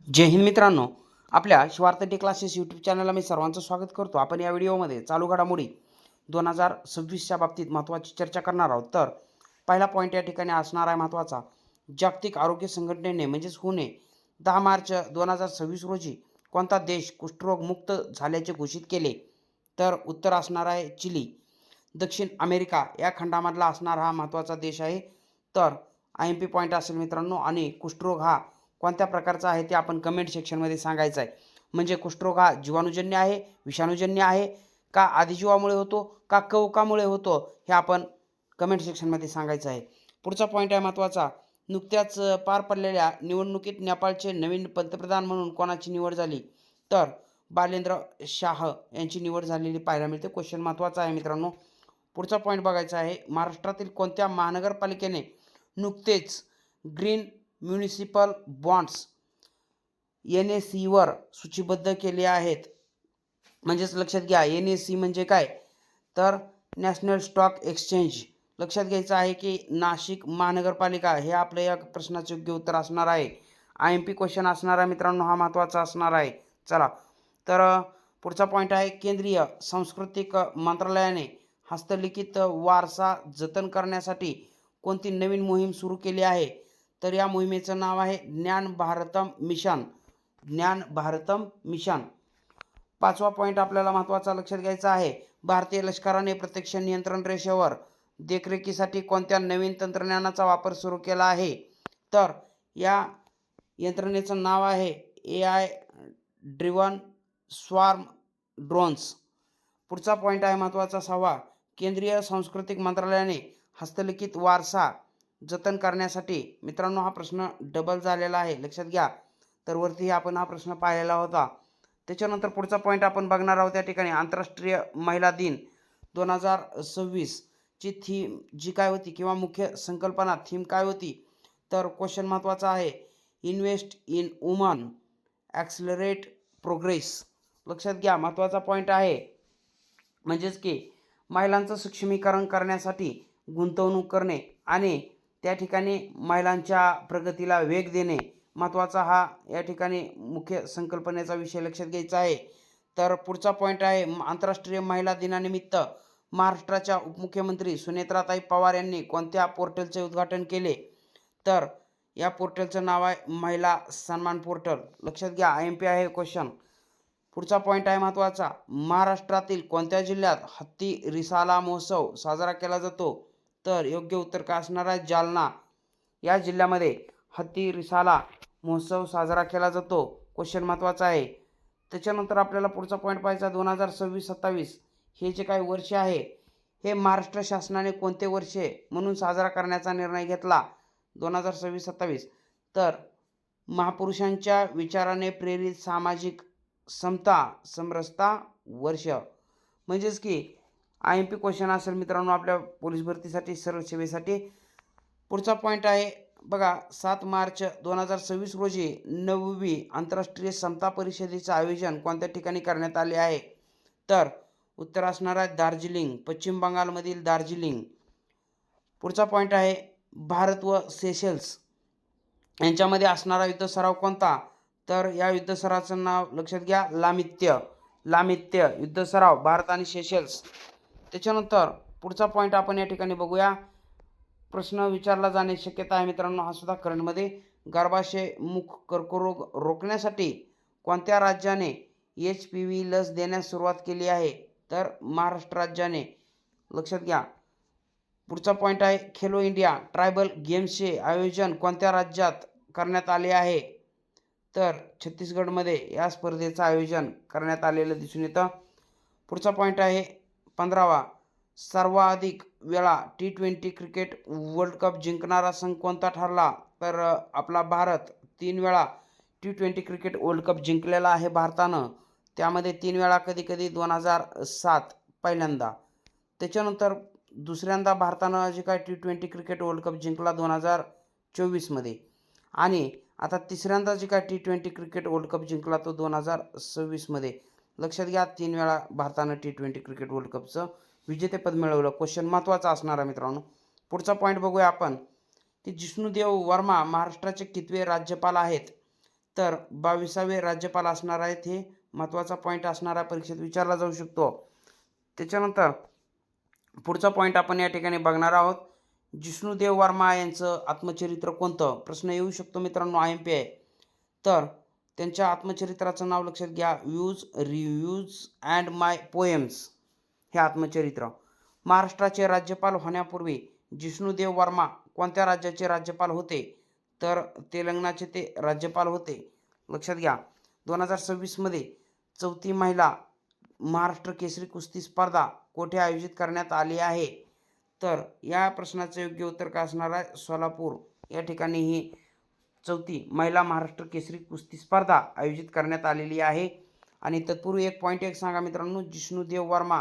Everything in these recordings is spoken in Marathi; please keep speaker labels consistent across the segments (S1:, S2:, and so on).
S1: जय हिंद मित्रांनो, आपल्या शिवार्थ डे क्लासेस यूट्यूब चॅनलला मी सर्वांचं स्वागत करतो. आपण या व्हिडिओमध्ये चालू घडामोडी 2026च्या बाबतीत महत्त्वाची चर्चा करणार आहोत. तर पहिला पॉईंट या ठिकाणी असणार आहे महत्त्वाचा. जागतिक आरोग्य संघटनेने म्हणजेच हुने 10 मार्च 2026 रोजी कोणता देश कुष्ठरोग मुक्त झाल्याचे घोषित केले? तर उत्तर असणार आहे चिली. दक्षिण अमेरिका या खंडामधला असणारा हा महत्त्वाचा देश आहे. तर IMP पॉईंट असेल मित्रांनो. आणि कुष्ठरोग हा कोणत्या प्रकारचा आहे ते आपण कमेंट सेक्शनमध्ये सांगायचं आहे. म्हणजे कुष्ठरोग हा जीवाणूजन्य आहे, विषाणूजन्य आहे, का आदिजीवामुळे होतो, का कवकामुळे होतो, हे आपण कमेंट सेक्शनमध्ये सांगायचं आहे. पुढचा पॉईंट आहे महत्त्वाचा. नुकत्याच पार पडलेल्या निवडणुकीत नेपाळचे नवीन पंतप्रधान म्हणून कोणाची निवड झाली? तर बालेंद्र शाह यांची निवड झालेली पाहायला मिळते. क्वेश्चन महत्त्वाचा आहे मित्रांनो. पुढचा पॉईंट बघायचा आहे. महाराष्ट्रातील कोणत्या महानगरपालिकेने नुकतेच ग्रीन म्युनिसिपल बॉन्ड्स NSEवर सूचीबद्ध केले आहेत? म्हणजेच लक्षात घ्या, NSE म्हणजे काय? तर नॅशनल स्टॉक एक्सचेंज. लक्षात घ्यायचं आहे की नाशिक महानगरपालिका हे आपलं या प्रश्नाचे योग्य उत्तर असणार आहे. IMP क्वेश्चन असणार आहे मित्रांनो, हा महत्त्वाचा असणार आहे. चला तर पुढचा पॉईंट आहे. केंद्रीय सांस्कृतिक मंत्रालयाने हस्तलिखित वारसा जतन करण्यासाठी कोणती नवीन मोहीम सुरू केली आहे? तर या मोहिमेचं नाव आहे ज्ञान भारतम मिशन. ज्ञान भारतम मिशन. पाचवा पॉईंट आपल्याला महत्त्वाचा लक्षात घ्यायचा आहे. भारतीय लष्कराने प्रत्यक्ष नियंत्रण रेषेवर देखरेखीसाठी कोणत्या नवीन तंत्रज्ञानाचा वापर सुरू केला आहे? तर या यंत्रणेचं नाव आहे AI ड्रिव्हन स्वार्म ड्रोन्स. पुढचा पॉईंट आहे महत्त्वाचा सहावा. केंद्रीय सांस्कृतिक मंत्रालयाने हस्तलिखित वारसा जतन करण्यासाठी, मित्रांनो हा प्रश्न डबल झालेला आहे, लक्षात घ्या. तर वरती आपण हा प्रश्न पाहिलेला होता. त्याच्यानंतर पुढचा पॉईंट आपण बघणार आहोत. त्या ठिकाणी आंतरराष्ट्रीय महिला दिन 2026 ची थीम जी काय होती किंवा मुख्य संकल्पना थीम काय होती? तर क्वेश्चन महत्त्वाचा आहे. Invest in woman accelerate progress. लक्षात घ्या, महत्त्वाचा पॉईंट आहे. म्हणजेच की महिलांचं सक्षमीकरण करण्यासाठी गुंतवणूक करणे आणि त्या ठिकाणी महिलांच्या प्रगतीला वेग देणे, महत्त्वाचा हा या ठिकाणी मुख्य संकल्पनेचा विषय लक्षात घ्यायचा आहे. तर पुढचा पॉईंट आहे. आंतरराष्ट्रीय महिला दिनानिमित्त महाराष्ट्राच्या उपमुख्यमंत्री सुनेत्राताई पवार यांनी कोणत्या पोर्टलचे उद्घाटन केले? तर या पोर्टलचं नाव आहे महिला सन्मान पोर्टल. लक्षात घ्या, IMP आहे क्वेश्चन. पुढचा पॉईंट आहे महत्त्वाचा. महाराष्ट्रातील कोणत्या जिल्ह्यात हत्ती रिसाला महोत्सव साजरा केला जातो? तर योग्य उत्तर काय असणार आहे? जालना या जिल्ह्यामध्ये हत्ती रिसाला महोत्सव साजरा केला जातो. क्वेश्चन महत्त्वाचा आहे. त्याच्यानंतर आपल्याला पुढचा पॉईंट पाहायचा. 2026-27 हे जे काही वर्ष आहे हे महाराष्ट्र शासनाने कोणते वर्षे म्हणून साजरा करण्याचा निर्णय घेतला? 2026-27 तर महापुरुषांच्या विचाराने प्रेरित सामाजिक समता समरसता वर्ष. म्हणजेच की IMP क्वेश्चन असेल मित्रांनो आपल्या पोलीस भरतीसाठी, सर्व सेवेसाठी. पुढचा पॉईंट आहे बघा. 7 मार्च 2026 रोजी 9वी आंतरराष्ट्रीय समता परिषदेचे आयोजन कोणत्या ठिकाणी करण्यात आले आहे? तर उत्तर असणार आहे दार्जिलिंग, पश्चिम बंगालमधील दार्जिलिंग. पुढचा पॉईंट आहे. भारत व सेशेल्स यांच्यामध्ये असणारा युद्ध सराव कोणता? तर या युद्ध सरावाचं नाव लक्षात घ्या, लामित्य. लामित्य युद्ध सराव भारत आणि सेशेल्स. त्याच्यानंतर पुढचा पॉईंट आपण या ठिकाणी बघूया. प्रश्न विचारला जाण्याची शक्यता आहे मित्रांनो, हा सुद्धा करंटमध्ये. गर्भाशय मुख कर्करोग रोखण्यासाठी कोणत्या राज्याने HPV लस देण्यास सुरुवात केली आहे? तर महाराष्ट्र राज्याने. लक्षात घ्या. पुढचा पॉईंट आहे. खेलो इंडिया ट्रायबल गेम्सचे आयोजन कोणत्या राज्यात करण्यात आले आहे? तर छत्तीसगडमध्ये या स्पर्धेचं आयोजन करण्यात आलेलं दिसून येतं. पुढचा पॉईंट आहे 15वा. सर्वाधिक वेळा T20 क्रिकेट वर्ल्ड कप जिंकणारा संघ कोणता ठरला? तर आपला भारत 3 वेळा T20 क्रिकेट वर्ल्ड कप जिंकलेला आहे भारतानं. त्यामध्ये 3 वेळा, कधी कधी 2007 पहिल्यांदा. त्याच्यानंतर दुसऱ्यांदा भारतानं जे काय T20 क्रिकेट वर्ल्ड कप जिंकला 2024मध्ये. आणि आता तिसऱ्यांदा जे काय T20 क्रिकेट वर्ल्ड कप जिंकला तो 2026मध्ये. लक्षात घ्या, 3 वेळा भारतानं T20 क्रिकेट वर्ल्ड कपचं विजेतेपद मिळवलं. क्वेश्चन महत्त्वाचा असणार आहे मित्रांनो. पुढचा पॉईंट बघूया आपण की जिष्णुदेव वर्मा महाराष्ट्राचे कितवे राज्यपाल आहेत? तर 22वे राज्यपाल असणार आहेत. हे महत्त्वाचा पॉईंट असणारा परीक्षेत विचारला जाऊ शकतो. त्याच्यानंतर पुढचा पॉईंट आपण या ठिकाणी बघणार आहोत. जिष्णुदेव वर्मा यांचं आत्मचरित्र कोणतं? प्रश्न येऊ शकतो मित्रांनो, IMP आहे. तर त्यांच्या आत्मचरित्राचं नाव लक्षात घ्या, views, reviews and my poems हे आत्मचरित्र. महाराष्ट्राचे राज्यपाल होण्यापूर्वी जिष्णुदेव वर्मा कोणत्या राज्याचे राज्यपाल होते? तर तेलंगणाचे ते राज्यपाल होते. लक्षात घ्या. 2026मध्ये 4थी महिला महाराष्ट्र केसरी कुस्ती स्पर्धा कोठे आयोजित करण्यात आली आहे? तर या प्रश्नाचं योग्य उत्तर काय असणार आहे? सोलापूर या ठिकाणी ही 4थी महिला महाराष्ट्र केसरी कुस्ती स्पर्धा आयोजित करण्यात आलेली आहे. आणि तत्पूर्वी एक पॉईंट सांगा मित्रांनो, जिष्णुदेव वर्मा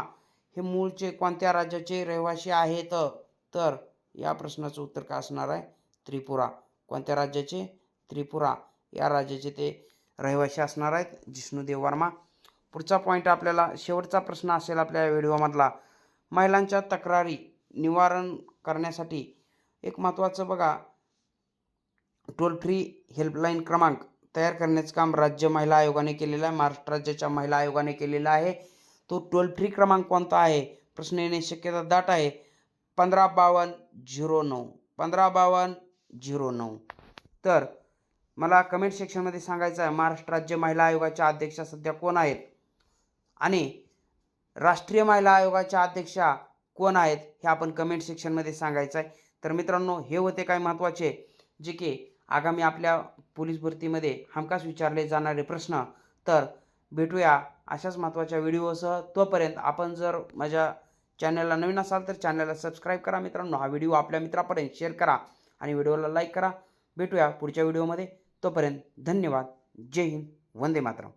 S1: हे मूळचे कोणत्या राज्याचे रहिवासी आहेत? तर या प्रश्नाचं उत्तर काय असणार आहे? त्रिपुरा. कोणत्या राज्याचे? त्रिपुरा या राज्याचे ते रहिवासी असणार आहेत जिष्णुदेव वर्मा. पुढचा पॉईंट आपल्याला शेवटचा प्रश्न असेल आपल्या व्हिडिओमधला. महिलांच्या तक्रारी निवारण करण्यासाठी एक महत्त्वाचं बघा, टोल फ्री हेल्पलाईन क्रमांक तयार करण्याचं काम राज्य महिला आयोगाने केलेलं आहे. महाराष्ट्र राज्याच्या महिला आयोगाने केलेला आहे. तो टोल फ्री क्रमांक कोणता आहे? प्रश्न येण्याची शक्यता दाट आहे. 155209. 155209. तर मला कमेंट सेक्शनमध्ये सांगायचं आहे, महाराष्ट्र राज्य महिला आयोगाच्या अध्यक्षा सध्या कोण आहेत आणि राष्ट्रीय महिला आयोगाच्या अध्यक्षा कोण आहेत हे आपण कमेंट सेक्शनमध्ये सांगायचं आहे. तर मित्रांनो, हे होते काही महत्त्वाचे जे की आगामी आपल्या पोलीस भरतीमध्ये हमखास विचारले जाणारे प्रश्न. तर भेटूया अशाच महत्त्वाच्या व्हिडिओसह. तोपर्यंत आपण जर माझ्या चॅनलला नवीन असाल तर चॅनलला सबस्क्राईब करा मित्रांनो. हा व्हिडिओ आपल्या मित्रापर्यंत शेअर करा आणि व्हिडिओला लाईक करा. भेटूया पुढच्या व्हिडिओमध्ये. तोपर्यंत धन्यवाद. जय हिंद. वंदे मातरम.